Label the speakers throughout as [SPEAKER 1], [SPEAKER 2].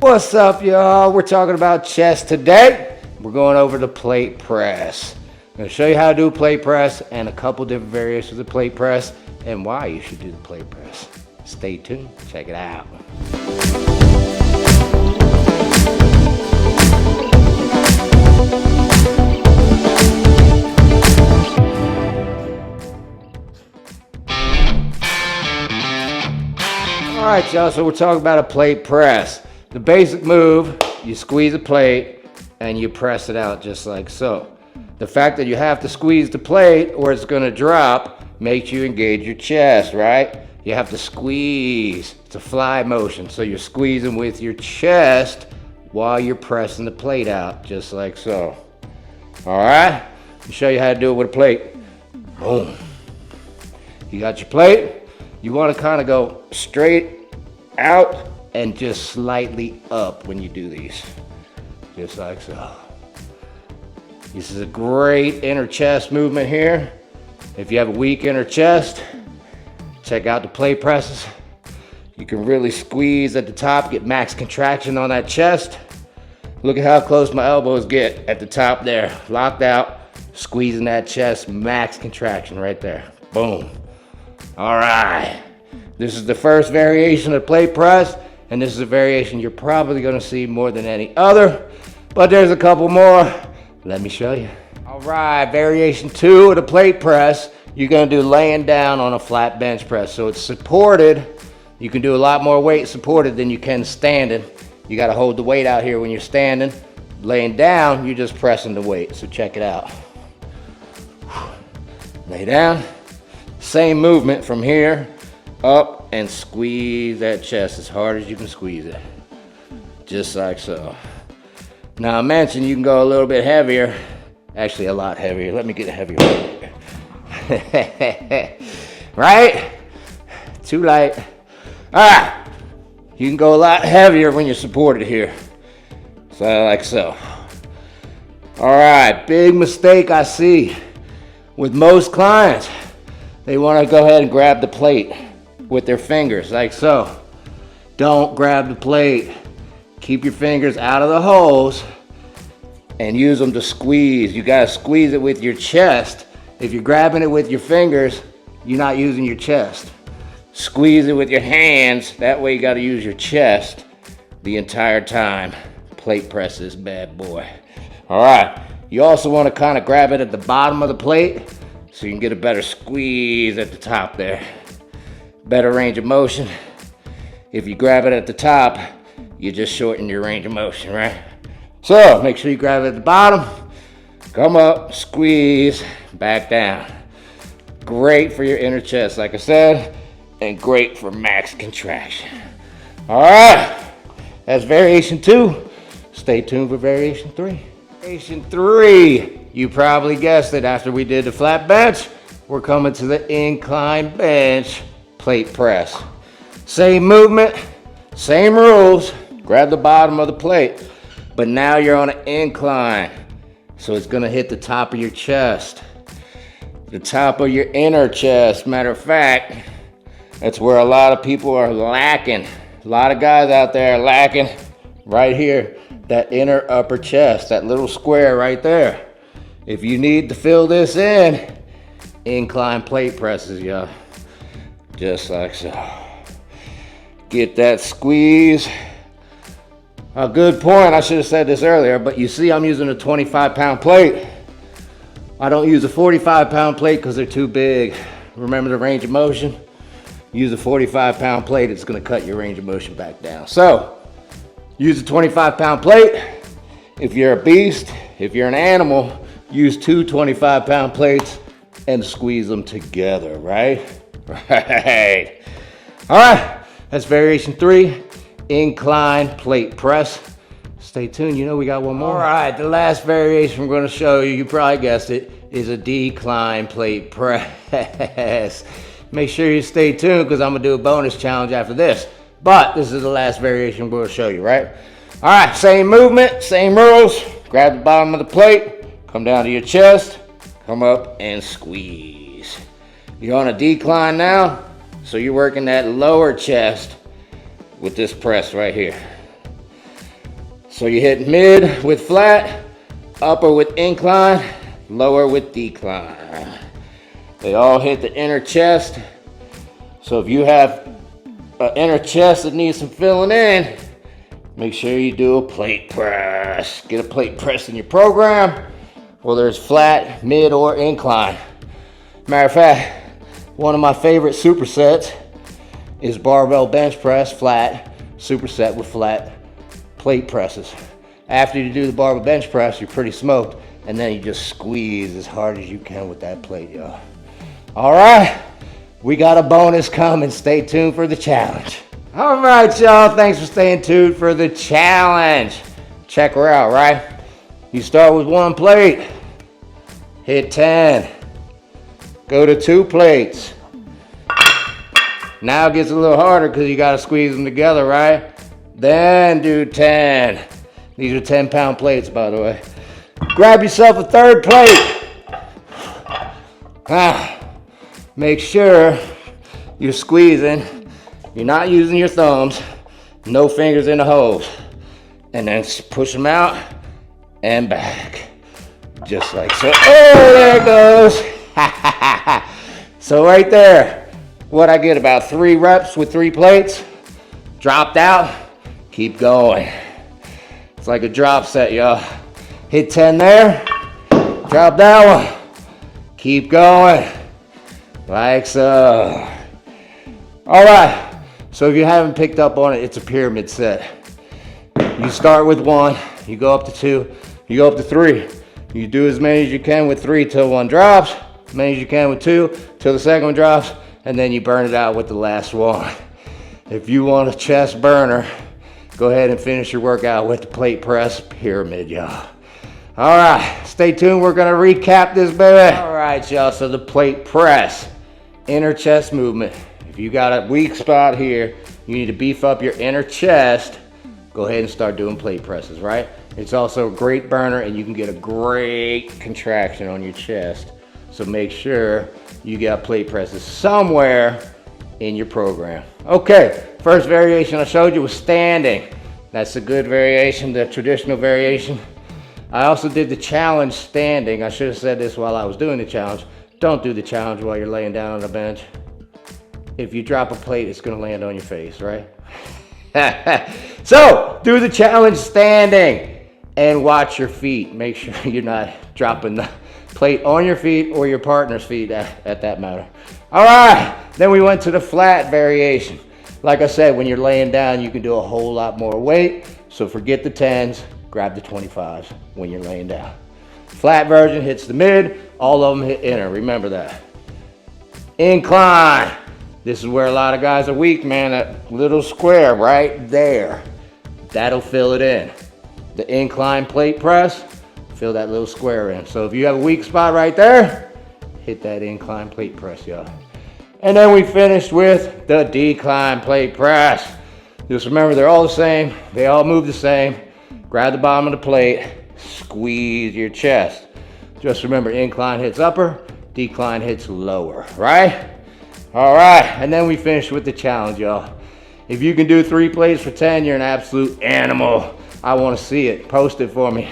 [SPEAKER 1] What's up, y'all? We're talking about chest today. We're going over the plate press. I'm going to show you how to do a plate press and a couple different variations of plate press and why you should do the plate press. Stay tuned. Check it out. All right, y'all, so we're talking about a plate press. The basic move, you squeeze a plate and you press it out just like so. The fact that you have to squeeze the plate or it's gonna drop makes you engage your chest, right? You have to squeeze. It's a fly motion, so you're squeezing with your chest while you're pressing the plate out, just like so. All right, I'll show you how to do it with a plate. Boom. You got your plate. You wanna kinda go straight out and just slightly up when you do these, just like so. This is a great inner chest movement here. If you have a weak inner chest, check out the plate presses. You can really squeeze at the top, get max contraction on that chest. Look at how close my elbows get at the top there, locked out, squeezing that chest, max contraction right there, boom. All right, this is the first variation of plate press. And this is a variation you're probably gonna see more than any other, but there's a couple more. Let me show you. All right, variation 2 of the plate press, you're gonna do laying down on a flat bench press. So it's supported. You can do a lot more weight supported than you can standing. You gotta hold the weight out here when you're standing. Laying down, you're just pressing the weight. So check it out. Lay down, same movement from here, up, and squeeze that chest as hard as you can squeeze it. Just like so. Now I mentioned you can go a little bit heavier. Actually a lot heavier. Let me get a heavier weight. Right? Too light. Alright. You can go a lot heavier when you're supported here. So like so. Alright, big mistake I see with most clients. They want to go ahead and grab the plate with their fingers, like so. Don't grab the plate. Keep your fingers out of the holes and use them to squeeze. You gotta squeeze it with your chest. If you're grabbing it with your fingers, you're not using your chest. Squeeze it with your hands. That way you gotta use your chest the entire time. Plate press this bad boy. All right, you also wanna kinda grab it at the bottom of the plate so you can get a better squeeze at the top there. Better range of motion. If you grab it at the top, you just shorten your range of motion, right? So make sure you grab it at the bottom, come up, squeeze, back down. Great for your inner chest, like I said, and great for max contraction. All right, that's variation 2. Stay tuned for variation 3. Variation 3, you probably guessed it after we did the flat bench, we're coming to the incline bench plate press. Same movement, same rules. Grab the bottom of the plate, but now you're on an incline. So it's gonna hit the top of your chest, the top of your inner chest. Matter of fact, that's where a lot of people are lacking. A lot of guys out there are lacking right here, that inner upper chest, that little square right there. If you need to fill this in, incline plate presses, y'all. Just like so. Get that squeeze. A good point, I should have said this earlier, but you see I'm using a 25-pound plate. I don't use a 45-pound plate because they're too big. Remember the range of motion? Use a 45-pound plate, it's gonna cut your range of motion back down. So, use a 25-pound plate. If you're a beast, if you're an animal, use 2 25-pound plates and squeeze them together, right? Right. All right, that's variation 3, incline plate press. Stay tuned, you know we got one more. All right, the last variation we're gonna show you, you probably guessed it, is a decline plate press. Make sure you stay tuned because I'm gonna do a bonus challenge after this. But this is the last variation we're gonna show you, right? All right, same movement, same rules. Grab the bottom of the plate, come down to your chest, come up and squeeze. You're on a decline now, so you're working that lower chest with this press right here. So you hit mid with flat, upper with incline, lower with decline. They all hit the inner chest. So if you have an inner chest that needs some filling in, make sure you do a plate press. Get a plate press in your program, whether it's flat, mid, or incline. Matter of fact, one of my favorite supersets is barbell bench press, flat, superset with flat plate presses. After you do the barbell bench press, you're pretty smoked, and then you just squeeze as hard as you can with that plate, y'all. All right, we got a bonus coming. Stay tuned for the challenge. All right, y'all, thanks for staying tuned for the challenge. Check her out, right? You start with one plate, hit 10, go to 2 plates. Now it gets a little harder because you got to squeeze them together, right? Then do 10. These are 10-pound plates, by the way. Grab yourself a 3rd plate. Make sure you're squeezing. You're not using your thumbs. No fingers in the holes. And then push them out and back. Just like so. Oh, there it goes. So right there, what I get, about 3 reps with 3 plates. Dropped out. Keep going. It's like a drop set, y'all. Hit 10 there. Drop that one. Keep going. Like so. All right. So if you haven't picked up on it, it's a pyramid set. You start with 1, you go up to 2, you go up to 3. You do as many as you can with 3 till 1 drops, as many as you can with 2 till the second one drops, and then you burn it out with the last one. If you want a chest burner, go ahead and finish your workout with the plate press pyramid, y'all. All right, stay tuned. We're gonna recap this, baby. All right, y'all, so the plate press, inner chest movement. If you got a weak spot here, you need to beef up your inner chest, go ahead and start doing plate presses, right? It's also a great burner and you can get a great contraction on your chest. So make sure you got plate presses somewhere in your program. Okay, first variation I showed you was standing. That's a good variation, the traditional variation. I also did the challenge standing. I should have said this while I was doing the challenge. Don't do the challenge while you're laying down on the bench. If you drop a plate, it's gonna land on your face, right? So, do the challenge standing and watch your feet. Make sure you're not dropping the plate on your feet or your partner's feet at that matter. All right, then we went to the flat variation. Like I said, when you're laying down, you can do a whole lot more weight. So forget the 10s, grab the 25s when you're laying down. Flat version hits the mid, all of them hit inner, remember that. Incline. This is where a lot of guys are weak, man. That little square right there, that'll fill it in. The incline plate press, fill that little square in. So if you have a weak spot right there, hit that incline plate press, y'all. And then we finished with the decline plate press. Just remember, they're all the same. They all move the same. Grab the bottom of the plate, squeeze your chest. Just remember, incline hits upper, decline hits lower, right? All right, and then we finished with the challenge, y'all. If you can do 3 plates for 10, you're an absolute animal. I want to see it. Post it for me.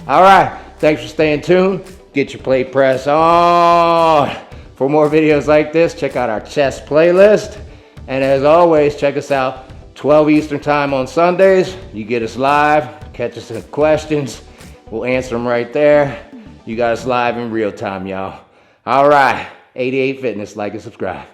[SPEAKER 1] All right, thanks for staying tuned. Get your plate press on. For more videos like this, check out our chest playlist. And as always, check us out 12 Eastern time on Sundays. You get us live, catch us in questions. We'll answer them right there. You got us live in real time, y'all. All right. 88 Fitness, like and subscribe.